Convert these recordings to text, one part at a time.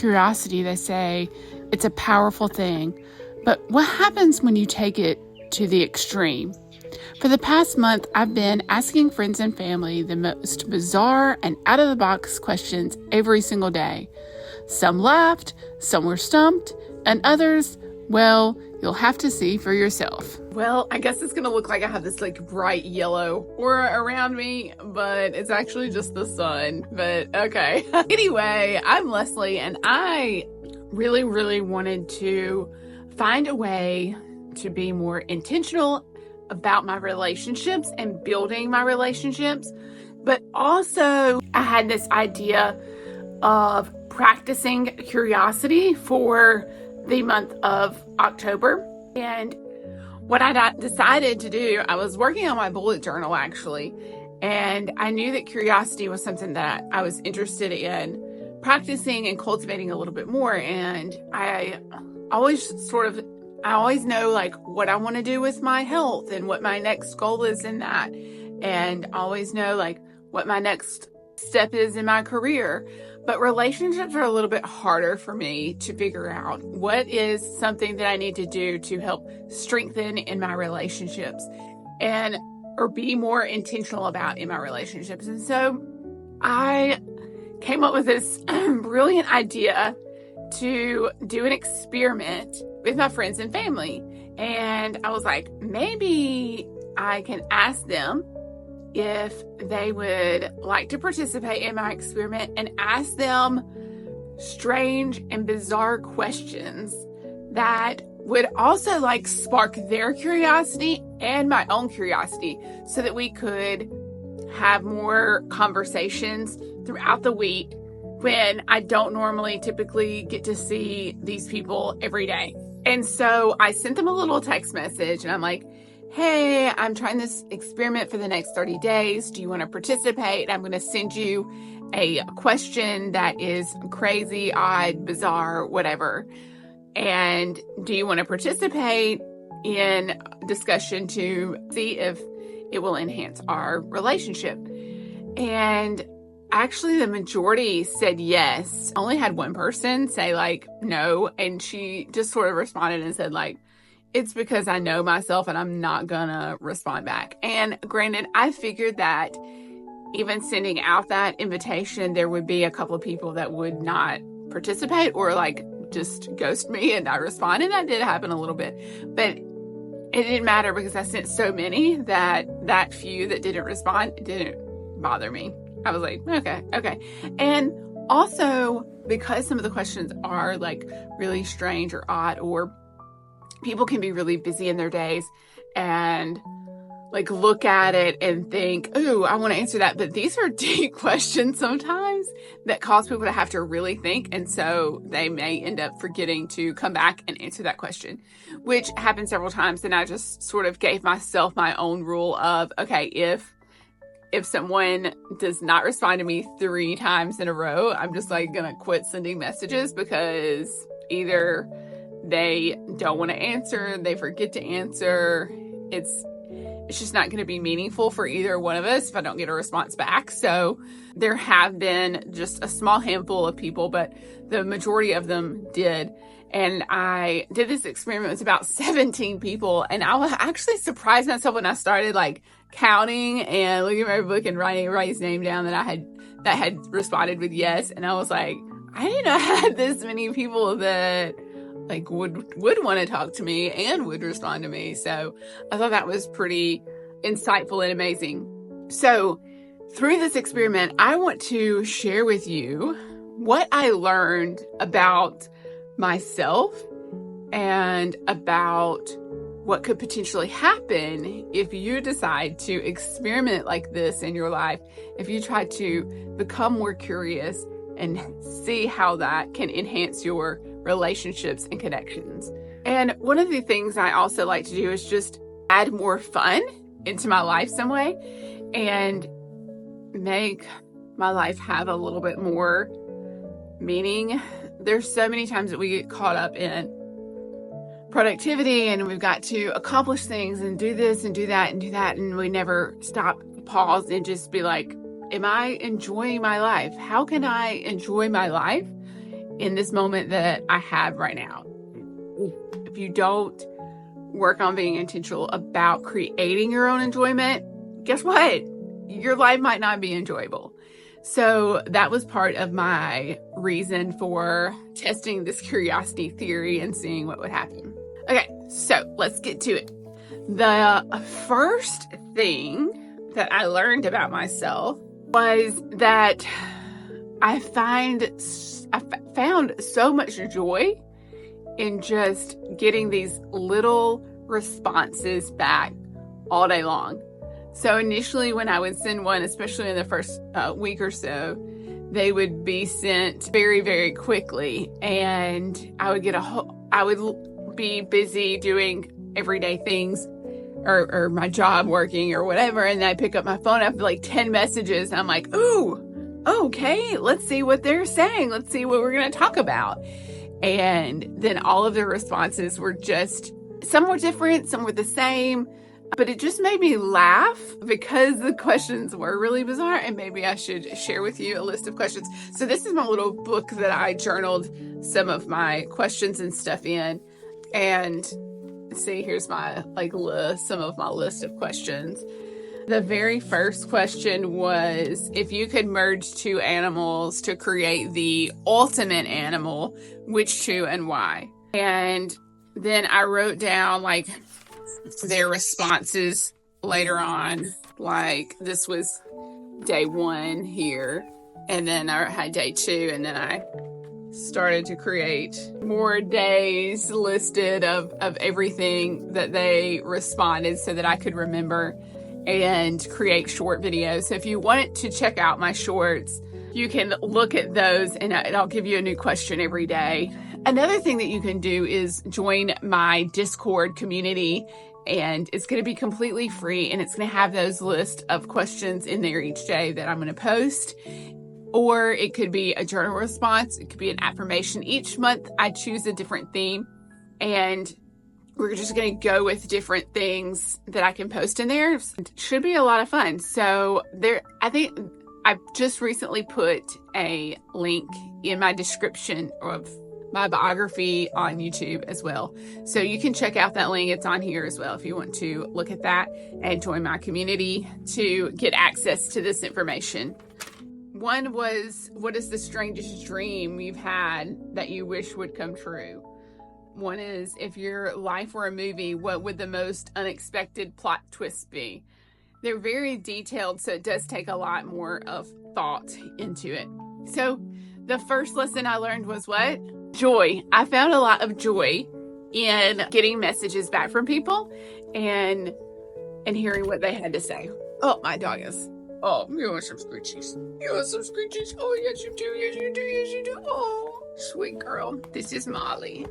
curiosity, they say it's a powerful thing. But what happens when you take it to the extreme? For the past month, I've been asking friends and family the most bizarre and out-of-the-box questions every single day. Some laughed, some were stumped, and others, well, you'll have to see for yourself. Well, I guess it's going to look like I have this bright yellow aura around me, but it's actually just the sun. But okay. Anyway, I'm Leslie, and I really, really wanted to find a way to be more intentional about my relationships and building my relationships. But also, I had this idea of practicing curiosity for the month of October. And what I decided to do, I was working on my bullet journal actually, and I knew that curiosity was something that I was interested in practicing and cultivating a little bit more. And I always know what I want to do with my health and what my next goal is in that. And always know what my next step is in my career. But relationships are a little bit harder for me to figure out. What is something that I need to do to help strengthen in my relationships or be more intentional about in my relationships? And so I came up with this brilliant idea to do an experiment with my friends and family. And I was like, maybe I can ask them if they would like to participate in my experiment and ask them strange and bizarre questions that would also spark their curiosity and my own curiosity, so that we could have more conversations throughout the week when I don't typically get to see these people every day. And so I sent them a little text message, and I'm like, hey, I'm trying this experiment for the next 30 days. Do you want to participate? I'm going to send you a question that is crazy, odd, bizarre, whatever. And do you want to participate in discussion to see if it will enhance our relationship? And actually, the majority said yes. I only had one person say no. And she just sort of responded and said it's because I know myself and I'm not gonna respond back. And granted, I figured that even sending out that invitation, there would be a couple of people that would not participate or just ghost me and not respond. And that did happen a little bit, but it didn't matter because I sent so many that few that didn't respond, it didn't bother me. I was like, okay. And also because some of the questions are really strange or odd, or people can be really busy in their days and look at it and think, ooh, I want to answer that. But these are deep questions sometimes that cause people to have to really think. And so they may end up forgetting to come back and answer that question, which happened several times. And I just sort of gave myself my own rule of, okay, if someone does not respond to me 3 times in a row, I'm just going to quit sending messages, because either they don't want to answer, they forget to answer. It's just not going to be meaningful for either one of us if I don't get a response back. So there have been just a small handful of people, but the majority of them did. And I did this experiment with about 17 people. And I was actually surprised myself when I started counting and looking at my book and writing everybody's name down that had responded with yes. And I was like, I didn't know I had this many people that would want to talk to me and would respond to me. So I thought that was pretty insightful and amazing. So through this experiment, I want to share with you what I learned about myself and about what could potentially happen if you decide to experiment like this in your life, if you try to become more curious and see how that can enhance your relationships and connections. And one of the things I also like to do is just add more fun into my life some way and make my life have a little bit more meaning. There's so many times that we get caught up in productivity and we've got to accomplish things and do this and do that and do that, and we never stop, pause, and just be like, am I enjoying my life? How can I enjoy my life in this moment that I have right now. If you don't work on being intentional about creating your own enjoyment, guess what? Your life might not be enjoyable. So that was part of my reason for testing this curiosity theory and seeing what would happen. Okay, so let's get to it. The first thing that I learned about myself was that I found so much joy in just getting these little responses back all day long. So initially when I would send one, especially in the first week or so, they would be sent very, very quickly. And I would be busy doing everyday things or my job working or whatever. And I'd pick up my phone after like 10 messages. And I'm like, ooh, okay, let's see what they're saying. Let's see what we're going to talk about. And then all of the responses were just, some were different, some were the same. But it just made me laugh because the questions were really bizarre, and maybe I should share with you a list of questions. So this is my little book that I journaled some of my questions and stuff in. And see, here's my list, some of my list of questions. The very first question was, if you could merge two animals to create the ultimate animal, which two and why? And then I wrote down their responses later on. Like this was day 1 here, and then I had day 2, and then I started to create more days listed of everything that they responded so that I could remember and create short videos. So if you wanted to check out my shorts, you can look at those, and I'll give you a new question every day. Another thing that you can do is join my Discord community, and it's going to be completely free, and it's going to have those list of questions in there each day that I'm going to post. Or it could be a journal response. It could be an affirmation. Each month I choose a different theme, and we're just going to go with different things that I can post in there. It should be a lot of fun. So I think I just recently put a link in my description of my biography on YouTube as well. So you can check out that link. It's on here as well if you want to look at that and join my community to get access to this information. One was, what is the strangest dream you've had that you wish would come true? One is, if your life were a movie, what would the most unexpected plot twist be? They're very detailed, so it does take a lot more of thought into it. So the first lesson I learned was what? Joy. I found a lot of joy in getting messages back from people and hearing what they had to say. Oh, my dog is. Oh, you want some screechies? You want some screechies? Oh, yes, you do. Yes, you do. Yes, you do. Oh, sweet girl. This is Molly.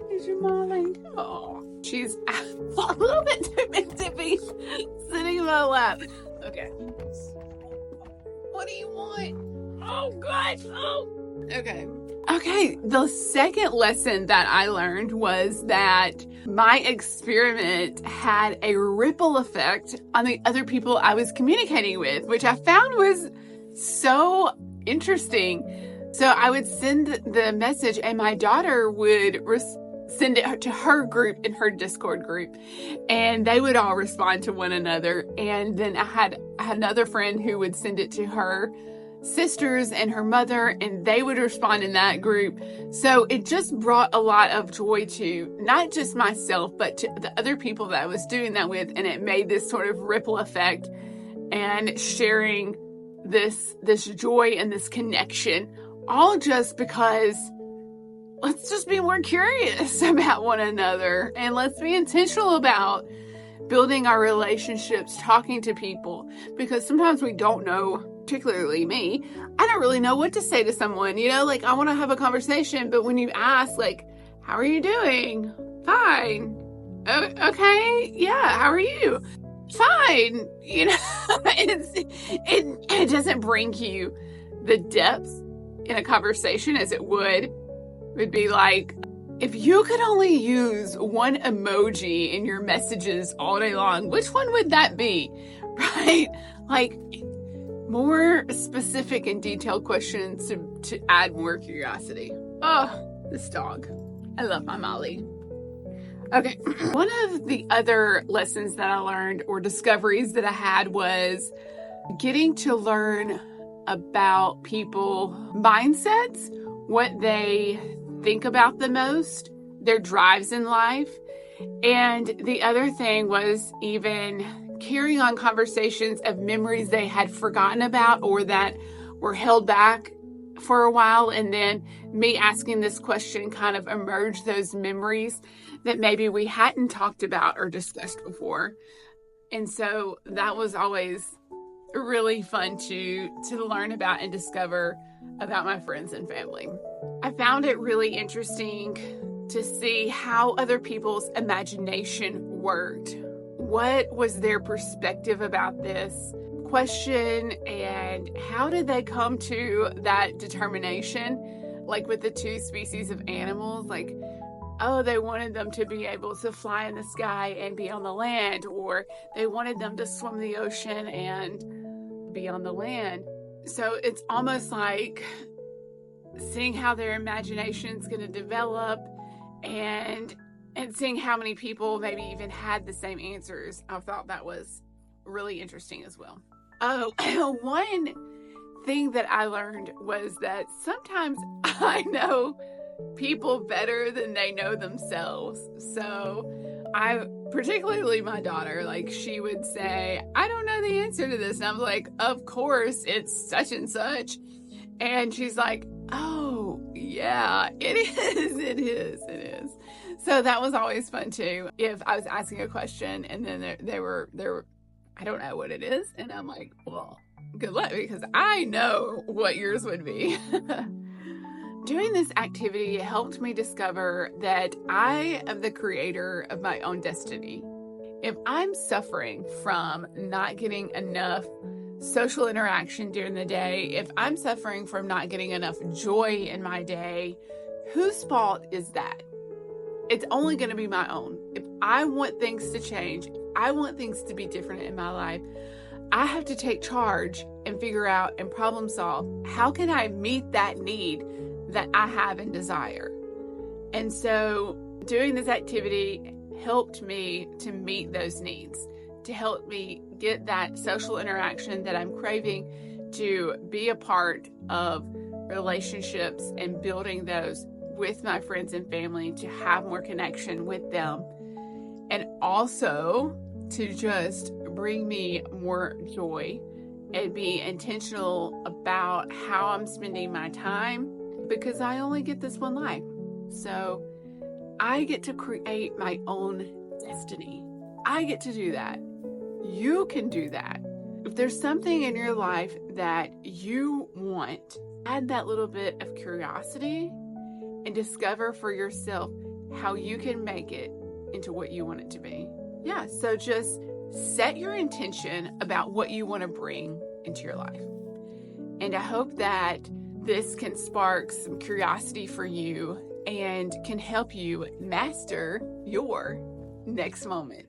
This is Molly. Oh, she's a little bit too big to be sitting in my lap. Okay. What do you want? Oh, God. Oh. Okay. The second lesson that I learned was that my experiment had a ripple effect on the other people I was communicating with, which I found was so interesting. So I would send the message, and my daughter would send it to her group in her Discord group, and they would all respond to one another. And then I had another friend who would send it to her sisters and her mother, and they would respond in that group. So it just brought a lot of joy to not just myself, but to the other people that I was doing that with. And it made this sort of ripple effect, and sharing this joy and this connection, all just because let's just be more curious about one another, and let's be intentional about building our relationships, talking to people, because sometimes we don't know, particularly me, I don't really know what to say to someone, I want to have a conversation, but when you ask, how are you doing? Fine. Okay. Yeah. How are you? Fine. It doesn't bring you the depth in a conversation as it would be like, if you could only use one emoji in your messages all day long, which one would that be? Right? More specific and detailed questions to add more curiosity. Oh, this dog. I love my Molly. Okay, one of the other lessons that I learned or discoveries that I had was getting to learn about people mindsets, what they think about the most, their drives in life. And the other thing was even carrying on conversations of memories they had forgotten about or that were held back for a while. And then me asking this question kind of emerged those memories that maybe we hadn't talked about or discussed before. And so that was always really fun to learn about and discover about my friends and family. I found it really interesting to see how other people's imagination worked. What was their perspective about this question, and how did they come to that determination? Like with the two species of animals, like, oh, they wanted them to be able to fly in the sky and be on the land, or they wanted them to swim the ocean and be on the land. So it's almost like seeing how their imagination is going to develop and seeing how many people maybe even had the same answers. I thought that was really interesting as well. Oh, one thing that I learned was that sometimes I know people better than they know themselves. So particularly my daughter, like she would say, I don't know the answer to this. And I'm like, of course, it's such and such. And she's like, oh, yeah, it is. It is. So that was always fun too. If I was asking a question and then they were, I don't know what it is. And I'm like, well, good luck, because I know what yours would be. Doing this activity helped me discover that I am the creator of my own destiny. If I'm suffering from not getting enough social interaction during the day, if I'm suffering from not getting enough joy in my day, whose fault is that? It's only going to be my own. If I want things to change, I want things to be different in my life, I have to take charge and figure out and problem solve, how can I meet that need that I have and desire? And so doing this activity helped me to meet those needs, to help me get that social interaction that I'm craving, to be a part of relationships and building those with my friends and family, to have more connection with them, and also to just bring me more joy and be intentional about how I'm spending my time, because I only get this one life. So I get to create my own destiny. I get to do that. You can do that. If there's something in your life that you want, add that little bit of curiosity and discover for yourself how you can make it into what you want it to be. Yeah, so just set your intention about what you want to bring into your life. And I hope that this can spark some curiosity for you and can help you master your next moment.